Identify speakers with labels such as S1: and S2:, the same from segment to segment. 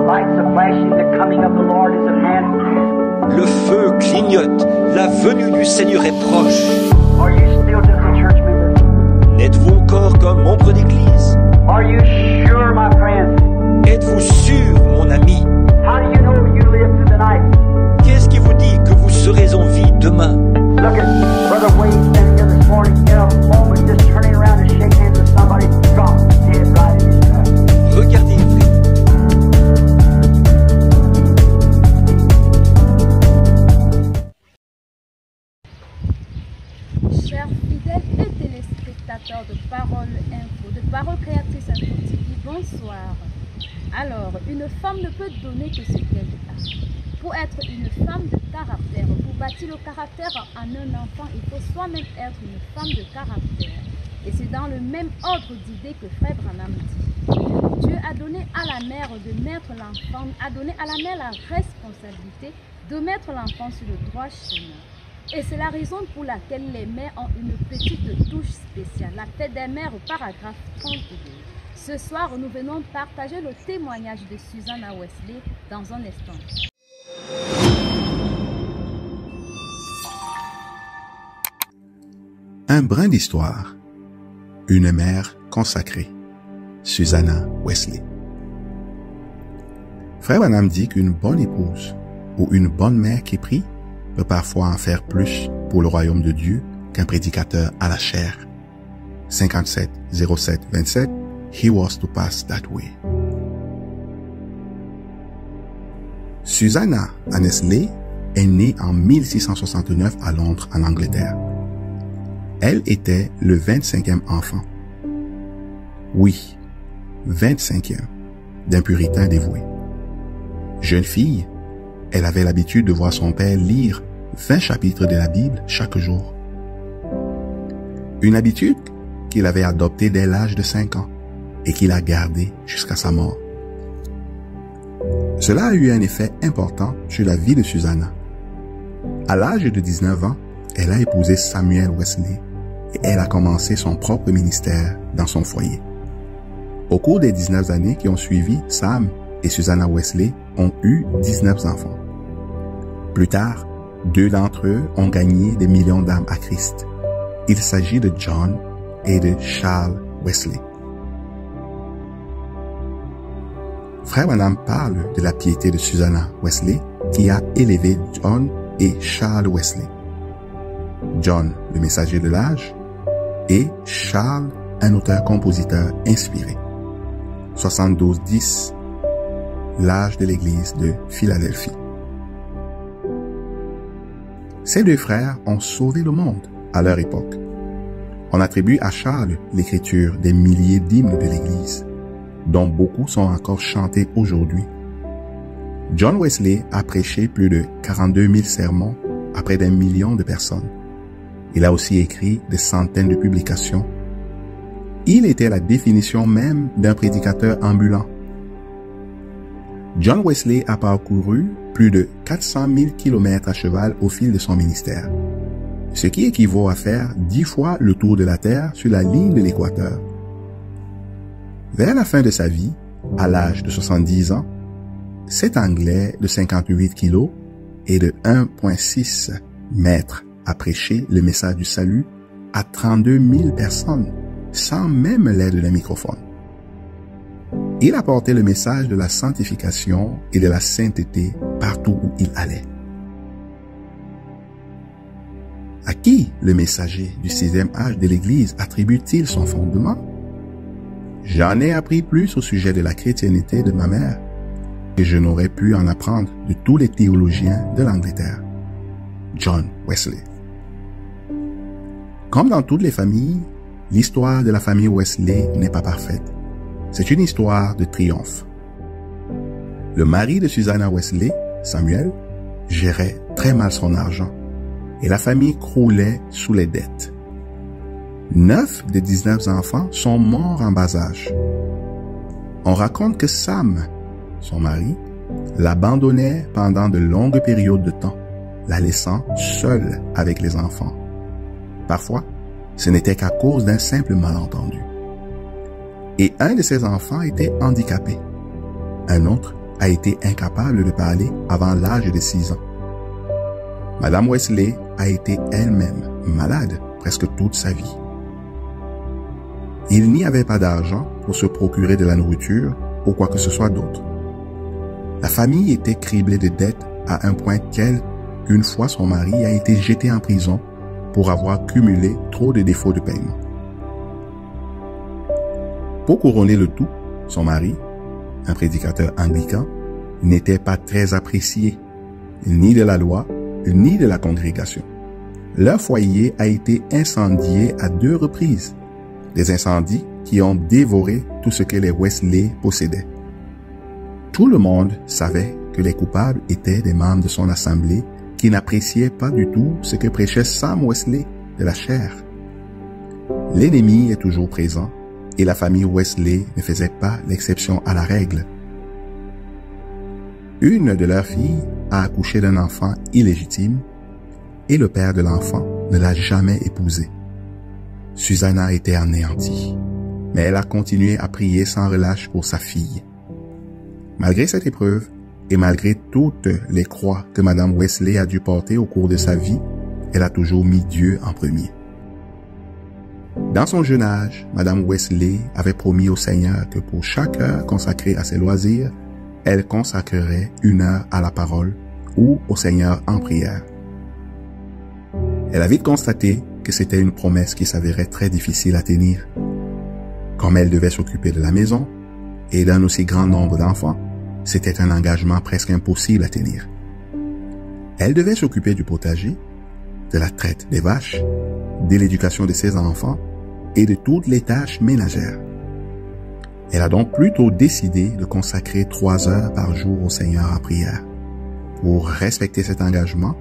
S1: Lights are flashing, the coming of the Lord is at hand.
S2: Le feu clignote, la venue du Seigneur est proche.
S1: Are you still just a church member?
S2: N'êtes-vous encore qu'un membre d'église?
S1: Are you sure, my friend?
S2: Êtes-vous sûr, mon ami?
S1: How do you know you live through the night?
S2: Qu'est-ce qui vous dit que vous serez en vie demain?
S1: Look at Brother Wade standing here this morning in a moment, just turning around to shake hands with somebody, drop dead right in his tracks.
S2: Regardez, frère.
S3: Chers fidèles et téléspectateurs de Parole Info, de Parole Créatrice Info TV, bonsoir. Alors, une femme ne peut donner que ce qu'elle a. Pour être une femme de caractère, pour bâtir le caractère en un enfant, il faut soi-même être une femme de caractère. Et c'est dans le même ordre d'idées que Frère Branham dit. Dieu a donné à la mère de mettre l'enfant, a donné à la mère la responsabilité de mettre l'enfant sur le droit chemin. Et c'est la raison pour laquelle les mères ont une petite touche spéciale. La tête des mères, paragraphe 32. Ce soir, nous venons partager le témoignage de Susanna Wesley dans un instant.
S4: Un brin d'histoire. Une mère consacrée. Susanna Wesley. Frère Branham dit qu'une bonne épouse ou une bonne mère qui prie peut parfois en faire plus pour le royaume de Dieu qu'un prédicateur à la chair. 57 07 27. He was to pass that way. Susanna Wesley est née en 1669 à Londres, en Angleterre. Elle était le 25e enfant. Oui, 25e d'un puritain dévoué. Jeune fille, elle avait l'habitude de voir son père lire 20 chapitres de la Bible chaque jour. Une habitude qu'il avait adoptée dès l'âge de 5 ans et qu'il a gardée jusqu'à sa mort. Cela a eu un effet important sur la vie de Susanna. À l'âge de 19 ans, elle a épousé Samuel Wesley et elle a commencé son propre ministère dans son foyer. Au cours des 19 années qui ont suivi, Sam et Susanna Wesley ont eu 19 enfants. Plus tard, 2 d'entre eux ont gagné des millions d'âmes à Christ. Il s'agit de John et de Charles Wesley. Frère Branham parle de la piété de Susanna Wesley qui a élevé John et Charles Wesley. John, le messager de l'âge, et Charles, un auteur-compositeur inspiré. 72-10, l'âge de l'église de Philadelphie. Ces 2 frères ont sauvé le monde à leur époque. On attribue à Charles l'écriture des milliers d'hymnes de l'église, dont beaucoup sont encore chantés aujourd'hui. John Wesley a prêché plus de 42 000 sermons à près d'1 million de personnes. Il a aussi écrit des centaines de publications. Il était la définition même d'un prédicateur ambulant. John Wesley a parcouru plus de 400 000 kilomètres à cheval au fil de son ministère, ce qui équivaut à faire 10 fois le tour de la Terre sur la ligne de l'équateur. Vers la fin de sa vie, à l'âge de 70 ans, cet Anglais de 58 kilos et de 1,6 mètres a prêché le message du salut à 32 000 personnes, sans même l'aide d'un microphone. Il apportait le message de la sanctification et de la sainteté partout où il allait. À qui le messager du 6e âge de l'Église attribue-t-il son fondement? J'en ai appris plus au sujet de la chrétienté de ma mère que je n'aurais pu en apprendre de tous les théologiens de l'Angleterre. John Wesley. Comme dans toutes les familles, l'histoire de la famille Wesley n'est pas parfaite. C'est une histoire de triomphe. Le mari de Susanna Wesley, Samuel, gérait très mal son argent et la famille croulait sous les dettes. 9 des 19 enfants sont morts en bas âge. On raconte que Sam, son mari, l'abandonnait pendant de longues périodes de temps, la laissant seule avec les enfants. Parfois, ce n'était qu'à cause d'un simple malentendu. Et un de ses enfants était handicapé. Un autre a été incapable de parler avant l'âge de 6 ans. Madame Wesley a été elle-même malade presque toute sa vie. Il n'y avait pas d'argent pour se procurer de la nourriture ou quoi que ce soit d'autre. La famille était criblée de dettes à un point tel qu'une fois son mari a été jeté en prison pour avoir cumulé trop de défauts de paiement. Pour couronner le tout, son mari, un prédicateur anglican, n'était pas très apprécié, ni de la loi, ni de la congrégation. Leur foyer a été incendié à 2 reprises, des incendies qui ont dévoré tout ce que les Wesley possédaient. Tout le monde savait que les coupables étaient des membres de son assemblée qui n'appréciaient pas du tout ce que prêchait Sam Wesley de la chair. L'ennemi est toujours présent et la famille Wesley ne faisait pas l'exception à la règle. Une de leurs filles a accouché d'un enfant illégitime et le père de l'enfant ne l'a jamais épousé. Susanna était anéantie, mais elle a continué à prier sans relâche pour sa fille. Malgré cette épreuve et malgré toutes les croix que Madame Wesley a dû porter au cours de sa vie, elle a toujours mis Dieu en premier. Dans son jeune âge, Madame Wesley avait promis au Seigneur que pour chaque heure consacrée à ses loisirs, elle consacrerait 1 heure à la parole ou au Seigneur en prière. Elle a vite constaté que c'était une promesse qui s'avérait très difficile à tenir. Comme elle devait s'occuper de la maison et d'un aussi grand nombre d'enfants, c'était un engagement presque impossible à tenir. Elle devait s'occuper du potager, de la traite des vaches, de l'éducation de ses enfants et de toutes les tâches ménagères. Elle a donc plutôt décidé de consacrer 3 heures par jour au Seigneur en prière. Pour respecter cet engagement,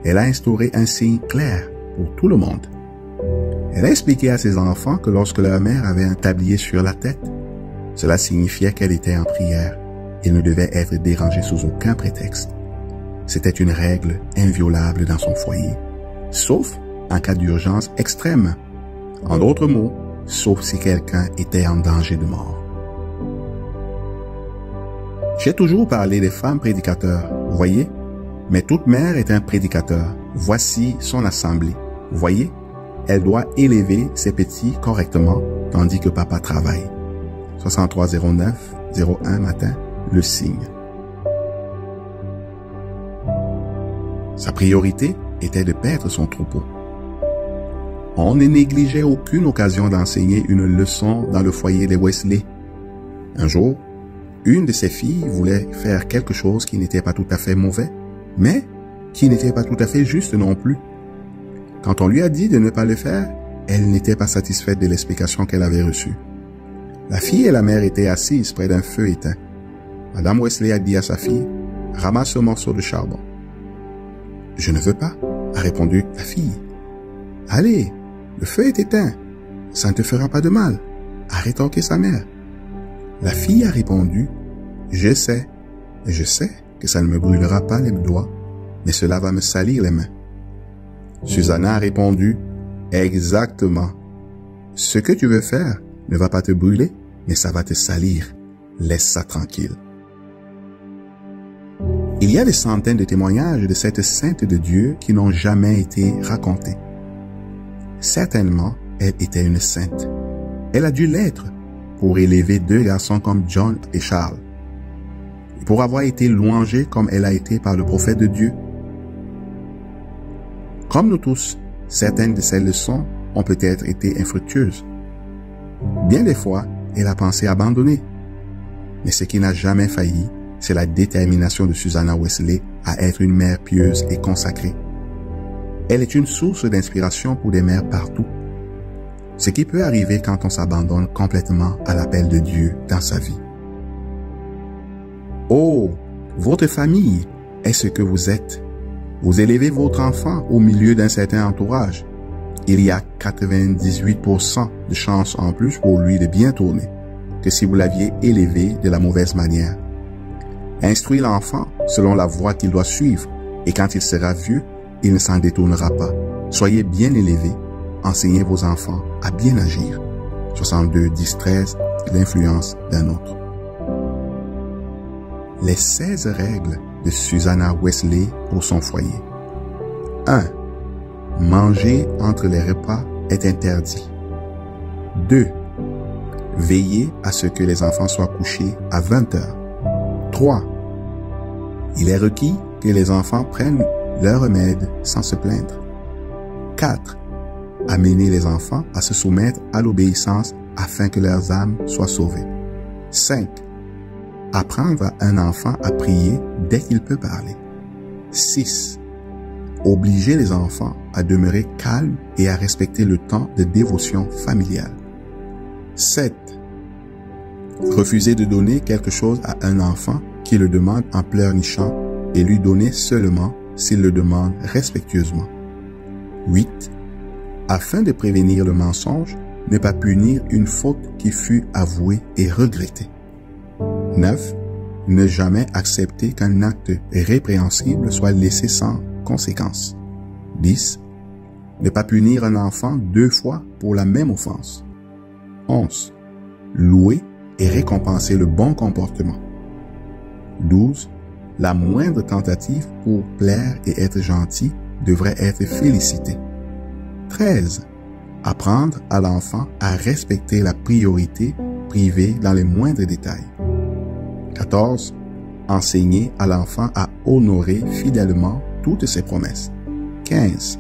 S4: elle a instauré un signe clair pour tout le monde. Elle a expliqué à ses enfants que lorsque leur mère avait un tablier sur la tête, cela signifiait qu'elle était en prière et ne devait être dérangée sous aucun prétexte. C'était une règle inviolable dans son foyer, sauf en cas d'urgence extrême. En d'autres mots, sauf si quelqu'un était en danger de mort. J'ai toujours parlé des femmes prédicateurs, voyez, mais toute mère est un prédicateur. Voici son assemblée. Voyez, elle doit élever ses petits correctement, tandis que papa travaille. 6309-01 matin, le signe. Sa priorité était de paître son troupeau. On ne négligeait aucune occasion d'enseigner une leçon dans le foyer des Wesley. Un jour, une de ses filles voulait faire quelque chose qui n'était pas tout à fait mauvais, mais qui n'était pas tout à fait juste non plus. Quand on lui a dit de ne pas le faire, elle n'était pas satisfaite de l'explication qu'elle avait reçue. La fille et la mère étaient assises près d'un feu éteint. Madame Wesley a dit à sa fille, « Ramasse ce morceau de charbon. » « Je ne veux pas, » a répondu la fille. « Allez, le feu est éteint. Ça ne te fera pas de mal, » a rétorqué sa mère. La fille a répondu, « Je sais que ça ne me brûlera pas les doigts, mais cela va me salir les mains. » Susanna a répondu, « Exactement. Ce que tu veux faire ne va pas te brûler, mais ça va te salir. Laisse ça tranquille. » Il y a des centaines de témoignages de cette sainte de Dieu qui n'ont jamais été racontés. Certainement, elle était une sainte. Elle a dû l'être pour élever 2 garçons comme John et Charles, et pour avoir été louangée comme elle a été par le prophète de Dieu. Comme nous tous, certaines de ces leçons ont peut-être été infructueuses. Bien des fois, elle a pensé abandonner. Mais ce qui n'a jamais failli, c'est la détermination de Susanna Wesley à être une mère pieuse et consacrée. Elle est une source d'inspiration pour des mères partout. Ce qui peut arriver quand on s'abandonne complètement à l'appel de Dieu dans sa vie. Oh, votre famille est ce que vous êtes. Vous élevez votre enfant au milieu d'un certain entourage. Il y a 98% de chances en plus pour lui de bien tourner que si vous l'aviez élevé de la mauvaise manière. Instruis l'enfant selon la voie qu'il doit suivre et quand il sera vieux, il ne s'en détournera pas. Soyez bien élevés. Enseignez vos enfants à bien agir. 62-10-13, l'influence d'un autre. les 16 règles de Susanna Wesley pour son foyer. 1. Manger entre les repas est interdit. 2. Veiller à ce que les enfants soient couchés à 20 heures. 3. Il est requis que les enfants prennent leur remède sans se plaindre. 4. Amener les enfants à se soumettre à l'obéissance afin que leurs âmes soient sauvées. 5. Apprendre à un enfant à prier dès qu'il peut parler. 6. Obliger les enfants à demeurer calmes et à respecter le temps de dévotion familiale. 7. Refuser de donner quelque chose à un enfant qui le demande en pleurnichant et lui donner seulement s'il le demande respectueusement. 8. Afin de prévenir le mensonge, ne pas punir une faute qui fut avouée et regrettée. 9. Ne jamais accepter qu'un acte répréhensible soit laissé sans conséquence. 10. Ne pas punir un enfant 2 fois pour la même offense. 11. Louer et récompenser le bon comportement. 12. La moindre tentative pour plaire et être gentil devrait être félicitée. 13. Apprendre à l'enfant à respecter la priorité privée dans les moindres détails. 14. Enseigner à l'enfant à honorer fidèlement toutes ses promesses. 15.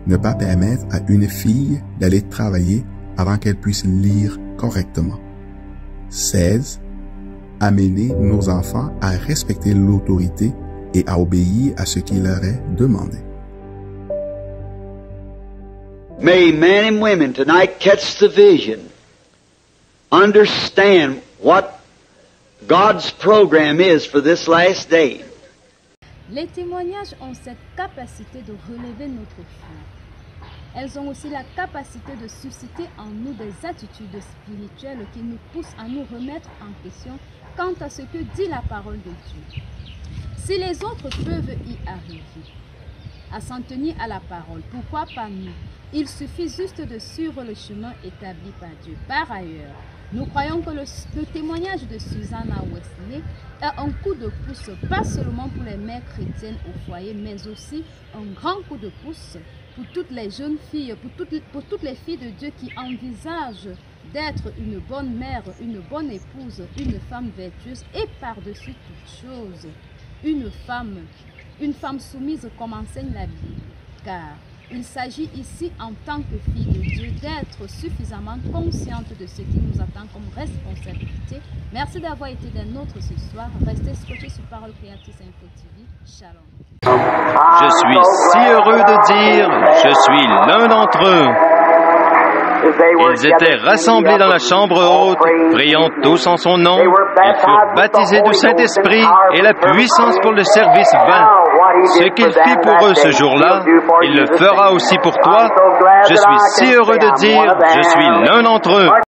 S4: Ne pas permettre à une fille d'aller travailler avant qu'elle puisse lire correctement. 16. Amener nos enfants à respecter l'autorité et à obéir à ce qui leur est demandé.
S5: May men and women tonight catch the vision, understand what God's program is for this last day.
S3: Les témoignages ont cette capacité de relever notre foi. Elles ont aussi la capacité de susciter en nous des attitudes spirituelles qui nous poussent à nous remettre en question quant à ce que dit la parole de Dieu. Si les autres peuvent y arriver, à s'en tenir à la parole, pourquoi pas nous? Il suffit juste de suivre le chemin établi par Dieu. Par ailleurs, nous croyons que le témoignage de Susanna Wesley est un coup de pouce, pas seulement pour les mères chrétiennes au foyer, mais aussi un grand coup de pouce pour toutes les jeunes filles, pour toutes les filles de Dieu qui envisagent d'être une bonne mère, une bonne épouse, une femme vertueuse et par-dessus toute chose, une femme soumise comme enseigne la Bible. Car il s'agit ici, en tant que fille de Dieu, d'être suffisamment consciente de ce qui nous attend comme responsabilité. Merci d'avoir été des nôtres ce soir. Restez scotchés sur Parole Créatrice Info TV. Shalom.
S6: Je suis si heureux de dire, je suis l'un d'entre eux. Ils étaient rassemblés dans la chambre haute, priant tous en son nom. Ils furent baptisés du Saint-Esprit et la puissance pour le service vint. Ce qu'il fit pour eux ce jour-là, il le fera aussi pour toi. Je suis si heureux de dire, je suis l'un d'entre eux.